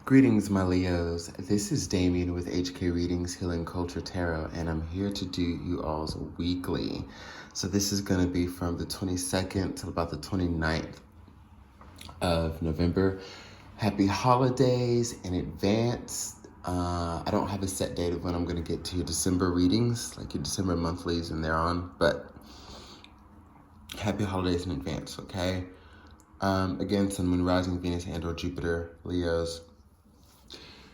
Greetings, my Leos. This is Damien with HK Readings, Healing Culture Tarot, and I'm here to do you all's weekly. So this is going to be from the 22nd till about the 29th of November. Happy holidays in advance. I don't have a set date of when I'm going to get to your December readings, like your December monthlies and thereon, but happy holidays in advance, okay? Again, Sun, Moon, Rising, Venus, and or Jupiter, Leos.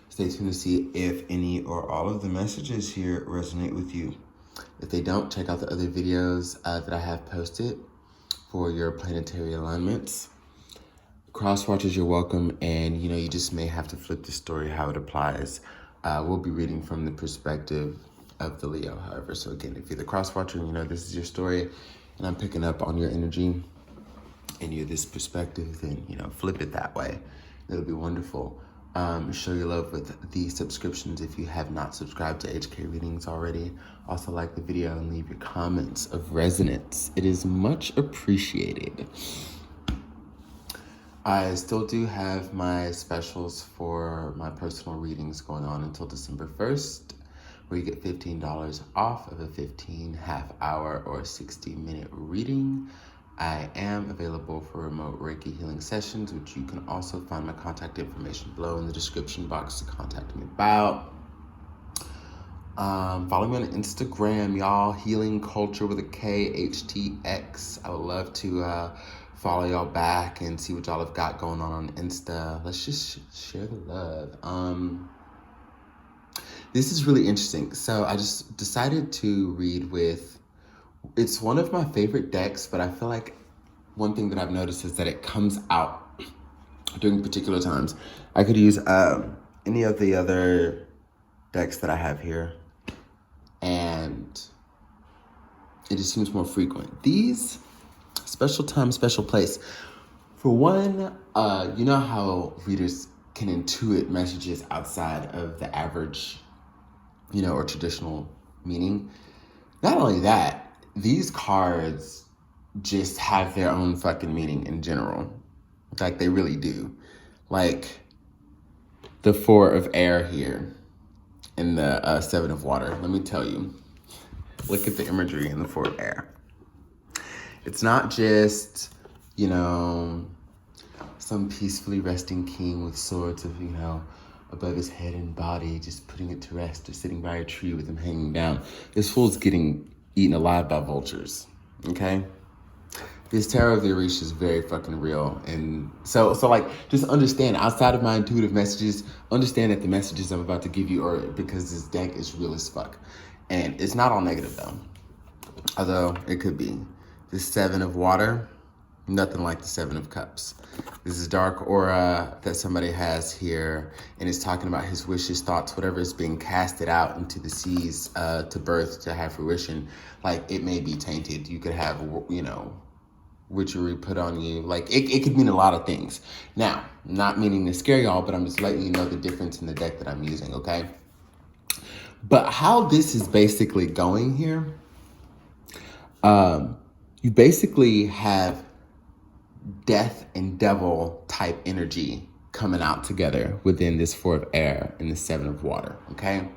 Stay tuned to see if any or all of the messages here resonate with you. If they don't, check out the other videos that I have posted for your planetary alignments. Cross watchers, you're welcome, and you just may have to flip the story how it applies. We'll be reading from the perspective of the Leo, however. So again, if you're the cross watcher and this is your story, and I'm picking up on your energy and you're this perspective, then flip it that way. It'll be wonderful. Show your love with the subscriptions if you have not subscribed to HK Readings already. Also like the video and leave your comments of resonance. It is much appreciated. I still do have my specials for my personal readings going on until December 1st, where you get $15 off of a 15 half-hour or 60-minute reading. I am available for remote Reiki healing sessions, which you can also find my contact information below in the description box to contact me about. Follow me on Instagram, y'all. Healing Culture with a K, HTX. I would love to follow y'all back and see what y'all have got going on Insta. Let's just share the love. This is really interesting. So I just decided to read with, it's one of my favorite decks, but I feel like one thing that I've noticed is that it comes out during particular times. I could use any of the other decks that I have here, and it just seems more frequent. These, special time, special place. For one, you know how readers can intuit messages outside of the average, or traditional meaning? Not only that, these cards just have their own fucking meaning in general. Like, they really do. Like, the Four of Air here and the Seven of Water. Let me tell you. Look at the imagery in the Four of Air. It's not just, some peacefully resting king with swords of, above his head and body, just putting it to rest, or sitting by a tree with him hanging down. This fool's getting eaten alive by vultures, okay? This Tarot of the Orisha is very fucking real. And so just understand, outside of my intuitive messages, understand that the messages I'm about to give you are because this deck is real as fuck. And it's not all negative though, although it could be. The Seven of Water, nothing like the Seven of Cups. This is dark aura that somebody has here, and it's talking about his wishes, thoughts, whatever is being casted out into the seas to birth, to have fruition. Like, it may be tainted. You could have, witchery put on you. Like, it could mean a lot of things. Now, not meaning to scare y'all, but I'm just letting you know the difference in the deck that I'm using, okay? But how this is basically going here, you basically have death and devil type energy coming out together within this Four of Air and the Seven of Water, okay?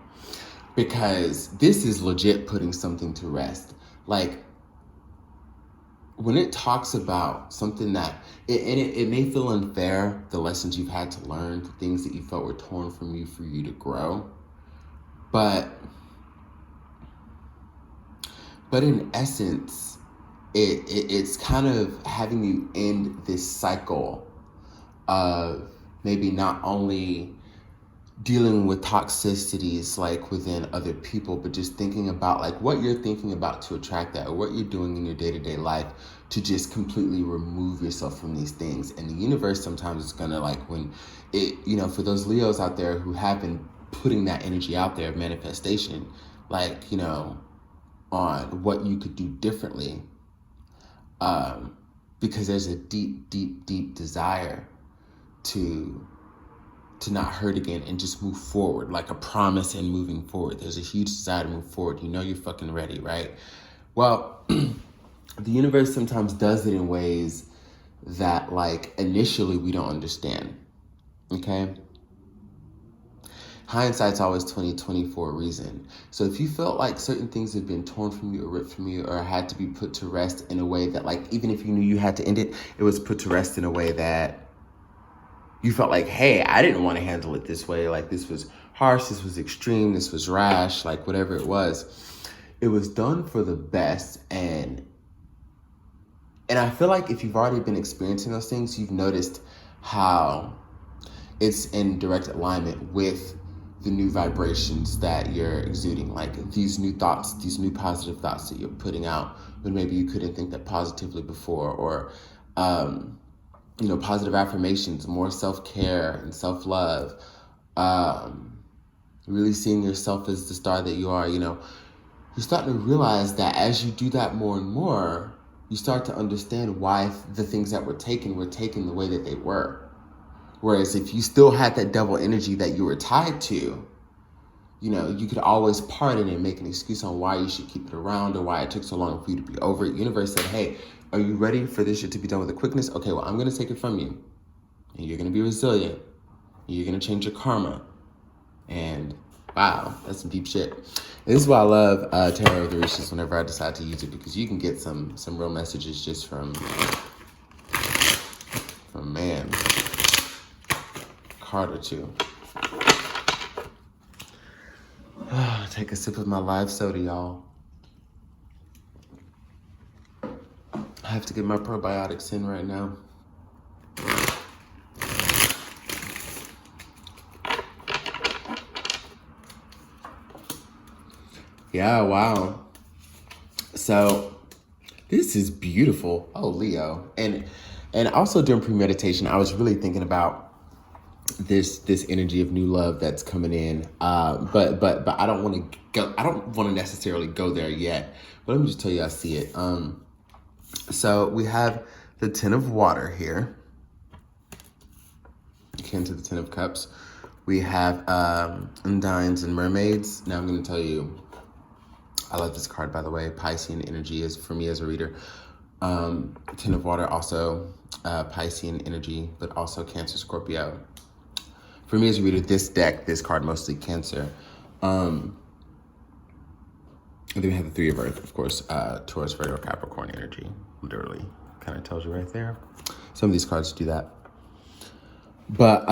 Because this is legit putting something to rest. Like, when it talks about something that, it may feel unfair, the lessons you've had to learn, the things that you felt were torn from you for you to grow, but in essence, it's kind of having you end this cycle of maybe not only dealing with toxicities like within other people, but just thinking about like what you're thinking about to attract that, or what you're doing in your day-to-day life to just completely remove yourself from these things. And the universe sometimes is gonna, like, when it, for those Leos out there who have been putting that energy out there of manifestation, like, on what you could do differently, because there's a deep, deep, deep desire to not hurt again and just move forward, like a promise and moving forward. There's a huge desire to move forward. You're fucking ready, right? Well, the universe sometimes does it in ways that, like, initially we don't understand, okay? hindsight's always 20/20 for a reason. So if you felt like certain things have been torn from you or ripped from you or had to be put to rest in a way that, like, even if you knew you had to end it, it was put to rest in a way that you felt like, hey, I didn't want to handle it this way. Like, this was harsh, this was extreme, this was rash, like whatever it was done for the best. And I feel like if you've already been experiencing those things, you've noticed how it's in direct alignment with the new vibrations that you're exuding, like these new thoughts, these new positive thoughts that you're putting out when maybe you couldn't think that positively before, or positive affirmations, more self-care and self-love, really seeing yourself as the star that you are. You're starting to realize that as you do that more and more, you start to understand why the things that were taken the way that they were. Whereas if you still had that devil energy that you were tied to, you could always pardon and make an excuse on why you should keep it around or why it took so long for you to be over it. Universe said, hey, are you ready for this shit to be done with a quickness? Okay, well, I'm going to take it from you. And you're going to be resilient. And you're going to change your karma. And wow, that's some deep shit. And this is why I love Tarot of the Riches whenever I decide to use it, because you can get some real messages just from man, card or two. Take a sip of my live soda, y'all. I have to get my probiotics in right now. Yeah, wow. So this is beautiful. Oh, Leo. And also during premeditation, I was really thinking about this energy of new love that's coming in. But I don't want to go. I don't want to necessarily go there yet. But let me just tell you, I see it. So we have the Ten of Water here, akin to the Ten of Cups. We have Undines and Mermaids. Now I'm going to tell you, I love this card, by the way. Piscean energy is, for me as a reader. Ten of Water, also Piscean energy, but also Cancer, Scorpio. For me as a reader, this card, mostly Cancer. And then we have the Three of Earth, of course, Taurus, Virgo, Capricorn energy. Literally, kind of tells you right there. Some of these cards do that. But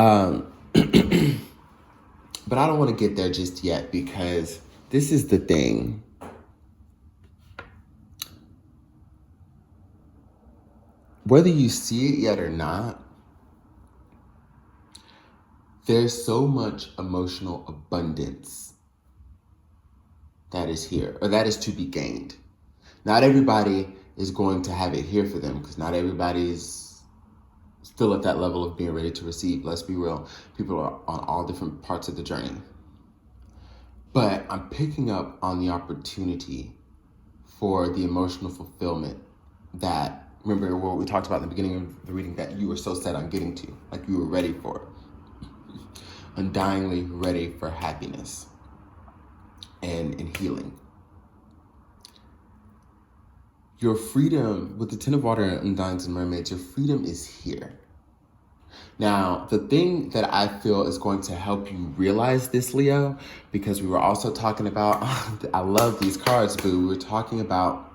but I don't want to get there just yet, because this is the thing. Whether you see it yet or not, there's so much emotional abundance that is here, or that is to be gained. Not everybody is going to have it here for them, because not everybody's still at that level of being ready to receive. Let's be real. People are on all different parts of the journey. But I'm picking up on the opportunity for the emotional fulfillment that, remember what we talked about in the beginning of the reading, that you were so set on getting to, like you were ready for it. Undyingly ready for happiness and healing. Your freedom, with the Ten of Water and Undines and Mermaids, your freedom is here. Now, the thing that I feel is going to help you realize this, Leo, because we were also talking about, I love these cards, boo. We were talking about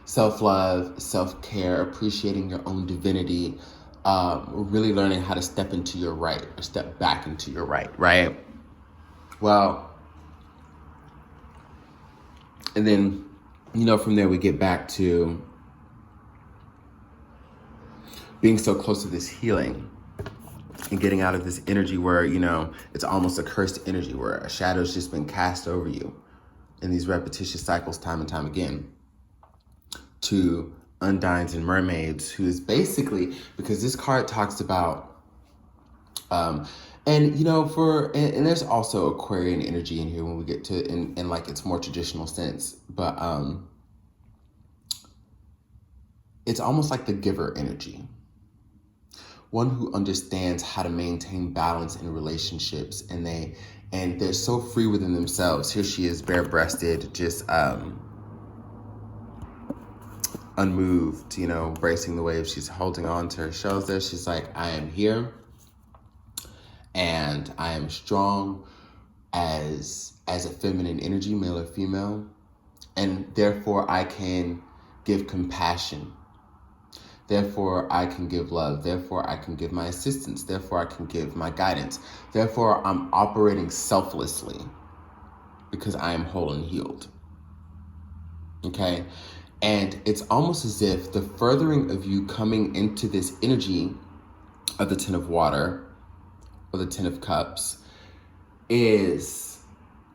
self-love, self-care, appreciating your own divinity, really learning how to step into your right, or step back into your right? Well, and then, from there we get back to being so close to this healing and getting out of this energy where, it's almost a cursed energy where a shadow's just been cast over you in these repetitious cycles time and time again, to Undines and Mermaids, who is basically, because this card talks about, and there's also Aquarian energy in here when we get to, in like its more traditional sense, but it's almost like the giver energy. One who understands how to maintain balance in relationships, and they're so free within themselves. Here she is, bare-breasted, just unmoved, bracing the waves. She's holding on to her shoulders. She's like, I am here, and I am strong, as a feminine energy, male or female, and therefore I can give compassion. Therefore, I can give love. Therefore, I can give my assistance. Therefore, I can give my guidance. Therefore, I'm operating selflessly because I am whole and healed. Okay? And it's almost as if the furthering of you coming into this energy of the Ten of Water or the Ten of Cups is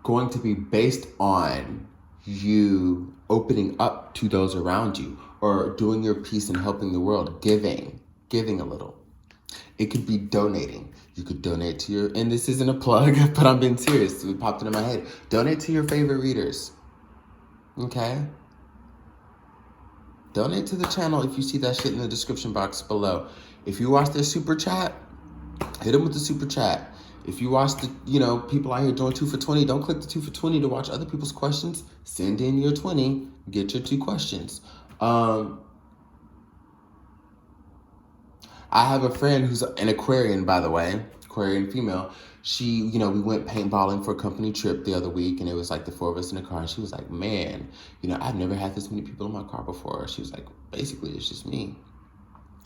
going to be based on you opening up to those around you, or doing your piece and helping the world, giving a little. It could be donating. You could donate to your, and this isn't a plug, but I'm being serious. It popped into my head. Donate to your favorite readers. Okay? Donate to the channel if you see that shit in the description box below. If you watch their super chat, hit them with the super chat. If you watch the, people out here doing 2 for 20, don't click the 2 for 20 to watch other people's questions. Send in your 20, get your 2 questions. I have a friend who's an Aquarian, by the way, Aquarian female. She, we went paintballing for a company trip the other week, and it was like the 4 of us in a car. And she was like, man, I've never had this many people in my car before. She was like, basically, it's just me.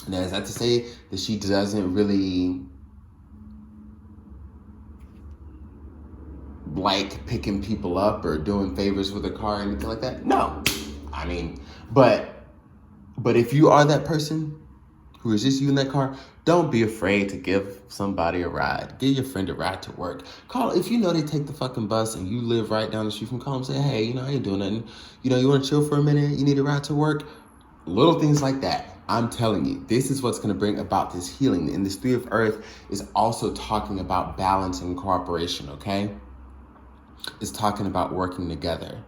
And is that to say that she doesn't really like picking people up or doing favors with a car or anything like that? No. I mean, but if you are that person who is just you in that car, don't be afraid to give somebody a ride. Give your friend a ride to work. Call, if they take the fucking bus and you live right down the street from, call them, say, hey, I ain't doing nothing. You want to chill for a minute? You need a ride to work? Little things like that. I'm telling you, this is what's going to bring about this healing. And this 3 of Earth is also talking about balance and cooperation, okay? It's talking about working together.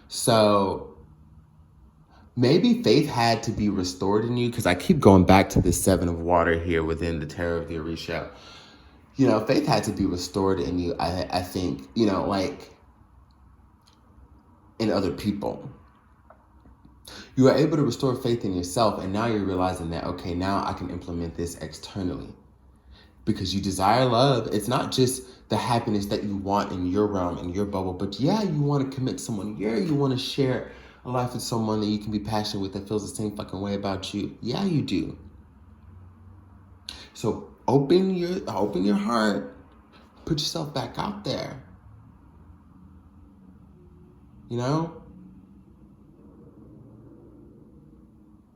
So maybe faith had to be restored in you, because I keep going back to the 7 of Water here within the Tarot of the Orisha. Faith had to be restored in you, I think, like in other people. You are able to restore faith in yourself, and now you're realizing that, okay, now I can implement this externally. Because you desire love. It's not just the happiness that you want in your realm, in your bubble, but yeah, you want to commit to someone. Yeah, you want to share a life with someone that you can be passionate with, that feels the same fucking way about you. Yeah, you do. So open your heart, put yourself back out there.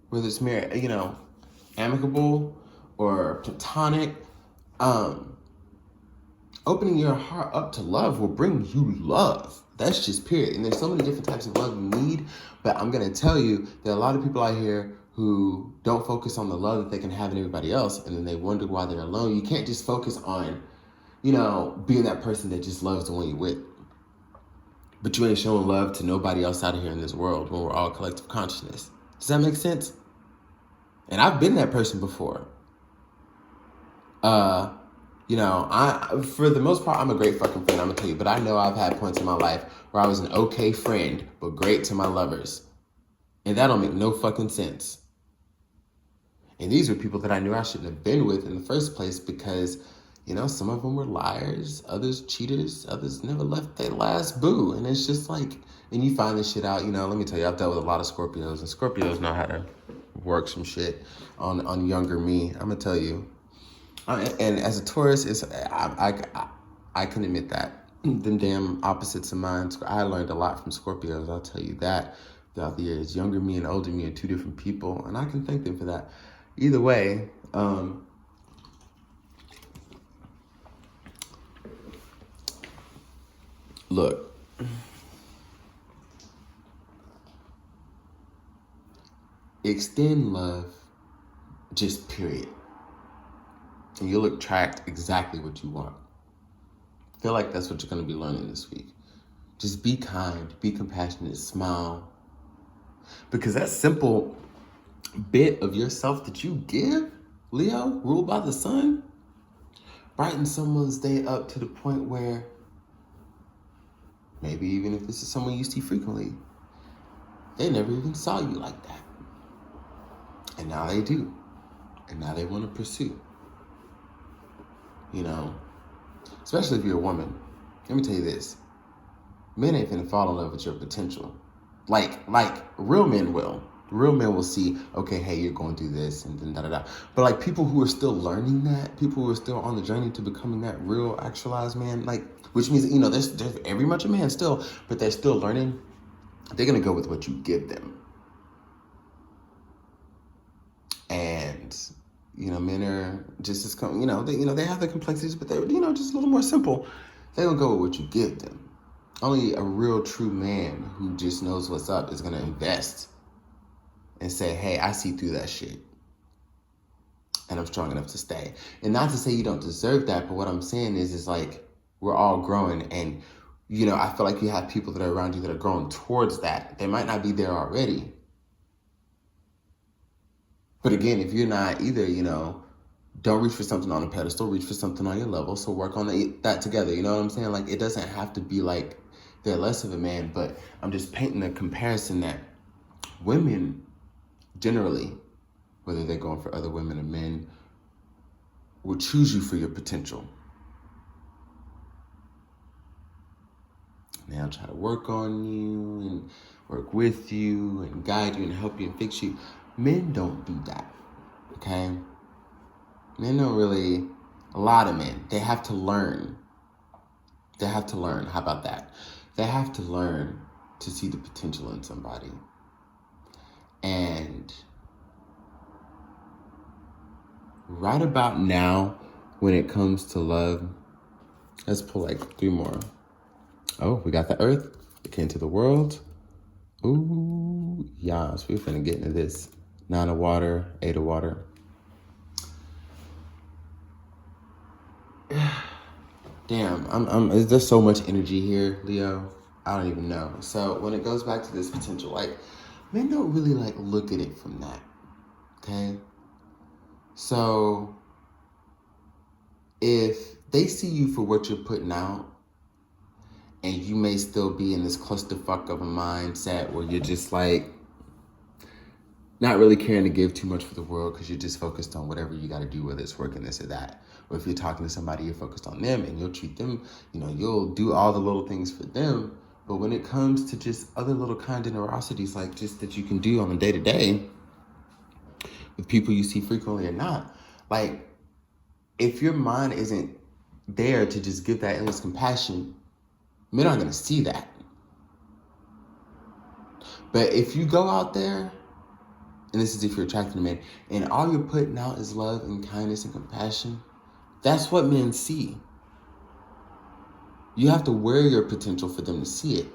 Whether it's mere, amicable or platonic, opening your heart up to love will bring you love. That's just period. And there's so many different types of love you need, but I'm going to tell you, there are a lot of people out here who don't focus on the love that they can have in everybody else, and then they wonder why they're alone. You can't just focus on, being that person that just loves the one you're with. But you ain't showing love to nobody else out here in this world when we're all collective consciousness. Does that make sense? And I've been that person before. I, for the most part, I'm a great fucking friend, I'm gonna tell you, but I know I've had points in my life where I was an okay friend, but great to my lovers. And that don't make no fucking sense. And these were people that I knew I shouldn't have been with in the first place because, some of them were liars, others cheaters, others never left their last boo. And it's just like, and you find this shit out, let me tell you, I've dealt with a lot of Scorpios, and Scorpios know how to work some shit on younger me. I'm gonna tell you. And as a Taurus, I can admit that. Them damn opposites of mine. I learned a lot from Scorpios, I'll tell you that. Throughout the years, younger me and older me are 2 different people, and I can thank them for that. Either way, look. Extend love, just period. And you'll attract exactly what you want. I feel like that's what you're going to be learning this week. Just be kind, be compassionate, smile. Because that simple bit of yourself that you give, Leo, ruled by the sun, brighten someone's day up to the point where maybe even if this is someone you see frequently, they never even saw you like that. And now they do. And now they want to pursue. you know, especially if you're a woman. Let me tell you this. Men ain't finna fall in love with your potential. Like real men will. Real men will see, okay, hey, you're going through this and then da-da-da. But like people who are still learning that, people who are still on the journey to becoming that real actualized man, like, which means, you know, there's very much a man still, but they're still learning. They're going to go with what you give them. And, you know, men are just as, they have the complexities, but they're, just a little more simple. They don't go with what you give them. Only a real true man who just knows what's up is going to invest and say, hey, I see through that shit. And I'm strong enough to stay. And not to say you don't deserve that, but what I'm saying is like, we're all growing. And, I feel like you have people that are around you that are growing towards that. They might not be there already. But again, if you're not either, don't reach for something on a pedestal, reach for something on your level. So work on that together. You know what I'm saying? Like, it doesn't have to be like they're less of a man, but I'm just painting a comparison that women generally, whether they're going for other women or men, will choose you for your potential. And they'll try to work on you and work with you and guide you and help you and fix you. Men don't do that, okay? Men don't really, a lot of men, they have to learn. They have to learn, how about that? They have to learn to see the potential in somebody. And right about now, when it comes to love, let's pull like 3 more. Oh, we got the earth, it came to the world. Ooh, yes, we're finna get into this. 9 of water, 8 of water. Damn, is there so much energy here, Leo? I don't even know. So when it goes back to this potential, like, men don't really like look at it from that, okay? So if they see you for what you're putting out, and you may still be in this clusterfuck of a mindset where you're just like not really caring to give too much for the world because you're just focused on whatever you got to do, whether it's working this or that. Or if you're talking to somebody, you're focused on them and you'll treat them, you'll do all the little things for them. But when it comes to just other little kind generosities, like just that you can do on a day-to-day with people you see frequently or not, like if your mind isn't there to just give that endless compassion, men aren't going to see that. But if you go out there, and this is if you're attracted to men, and all you're putting out is love and kindness and compassion, that's what men see. You have to wear your potential for them to see it.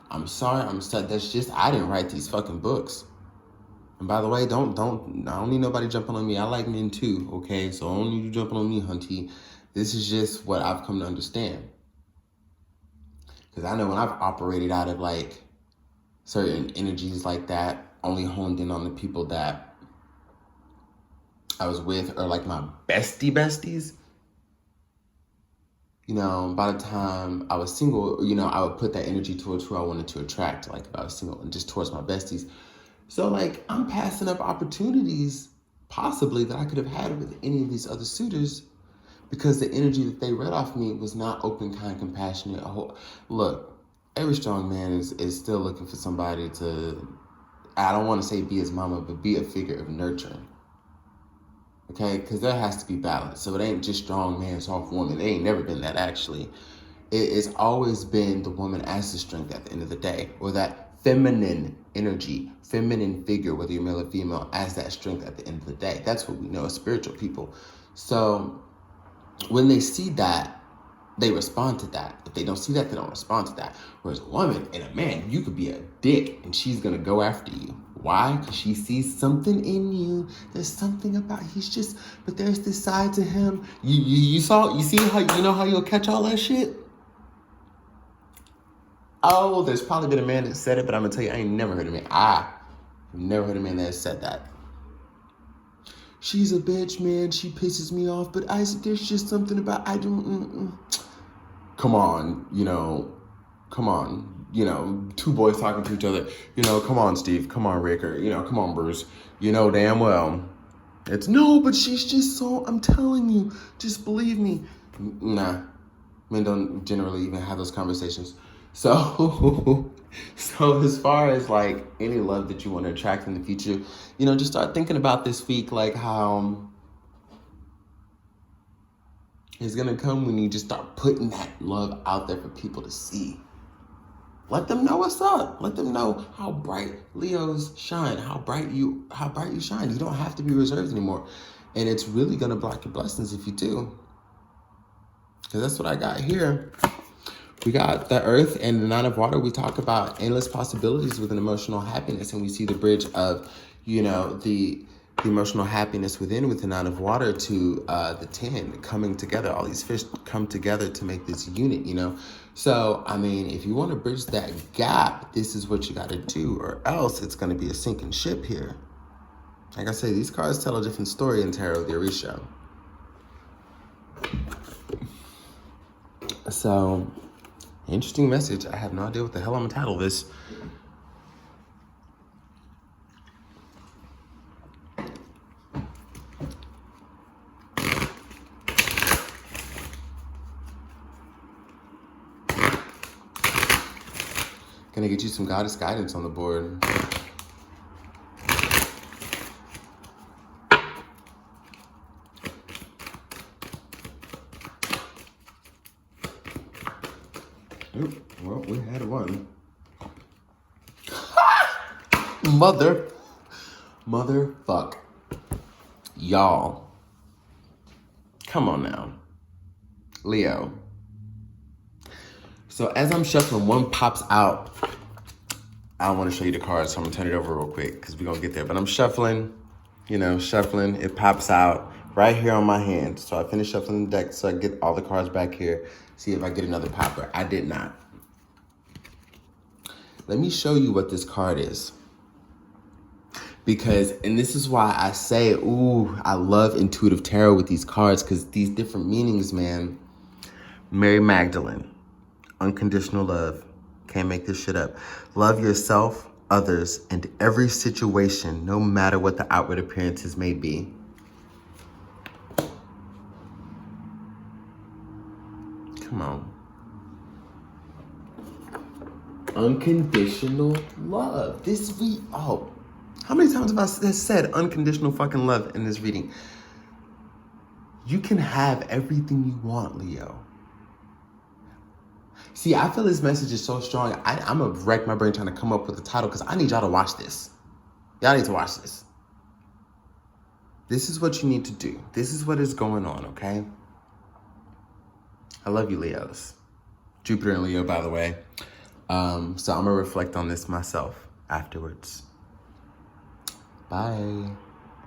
I'm sorry, that's just, I didn't write these fucking books. And by the way, I don't need nobody jumping on me. I like men too, okay? So I don't need you jumping on me, hunty. This is just what I've come to understand. Because I know when I've operated out of like certain energies like that, only honed in on the people that I was with or like my besties, by the time I was single, I would put that energy towards who I wanted to attract, like if I was single, and just towards my besties. So like I'm passing up opportunities possibly that I could have had with any of these other suitors because the energy that they read off me was not open, kind, compassionate. Look, every strong man is still looking for somebody to, I don't want to say be his mama, but be a figure of nurturing. Okay? Because there has to be balance. So it ain't just strong man, soft woman. It ain't never been that, actually. It's always been the woman as the strength at the end of the day, or that feminine energy, feminine figure, whether you're male or female, as that strength at the end of the day. That's what we know as spiritual people. So when they see that, they respond to that. If they don't see that, they don't respond to that. Whereas a woman and a man, you could be a dick and she's going to go after you. Why? Because she sees something in you. There's something about, but there's this side to him. You see how you'll catch all that shit? Oh, there's probably been a man that said it, but I'm going to tell you, I ain't never heard a man. I've never heard a man that has said that. She's a bitch, man. She pisses me off, but there's just something about, I don't, Come on, come on, 2 boys talking to each other, come on, Steve, come on, Rick, or, come on, Bruce, damn well, It's no, but she's just so, I'm telling you, just believe me. Nah, men don't generally even have those conversations. So, so as far as like any love that you want to attract in the future, you know, just start thinking about this week, like how it's gonna come when you just start putting that love out there for people to see. Let them know what's up. Let them know how bright Leos shine, how bright you shine. You don't have to be reserved anymore. And it's really gonna block your blessings if you do. Because that's what I got here. We got the earth and the 9 of water. We talk about endless possibilities with an emotional happiness. And we see the bridge of, you know, the emotional happiness within with the 9 of water to the 10 coming together. All these fish come together to make this unit, you know. So, I mean, if you want to bridge that gap, this is what you got to do, or else it's going to be a sinking ship here. Like I say, these cards tell a different story in Tarot the Orisha. So, interesting message. I have no idea what the hell I'm gonna title this. Gonna get you some goddess guidance on the board. Oop, well, we had one. Motherfuck. Y'all. Come on now. Leo. So as I'm shuffling, one pops out. I don't want to show you the cards, so I'm gonna turn it over real quick because we're gonna get there. But I'm shuffling, you know, shuffling. It pops out right here on my hand. So I finish shuffling the deck so I get all the cards back here. See if I get another popper. I did not. Let me show you what this card is. Because, and this is why I say, ooh, I love intuitive tarot with these cards because these different meanings, man. Mary Magdalene, unconditional love. Can't make this shit up. Love yourself, others, and every situation, no matter what the outward appearances may be. Come on. Unconditional love. This week, oh, how many times have I said unconditional fucking love in this reading? You can have everything you want, Leo. See, I feel this message is so strong. I'm going to wreck my brain trying to come up with the title because I need y'all to watch this. Y'all need to watch this. This is what you need to do. This is what is going on, okay? I love you, Leos. Jupiter and Leo, by the way. So I'm going to reflect on this myself afterwards. Bye.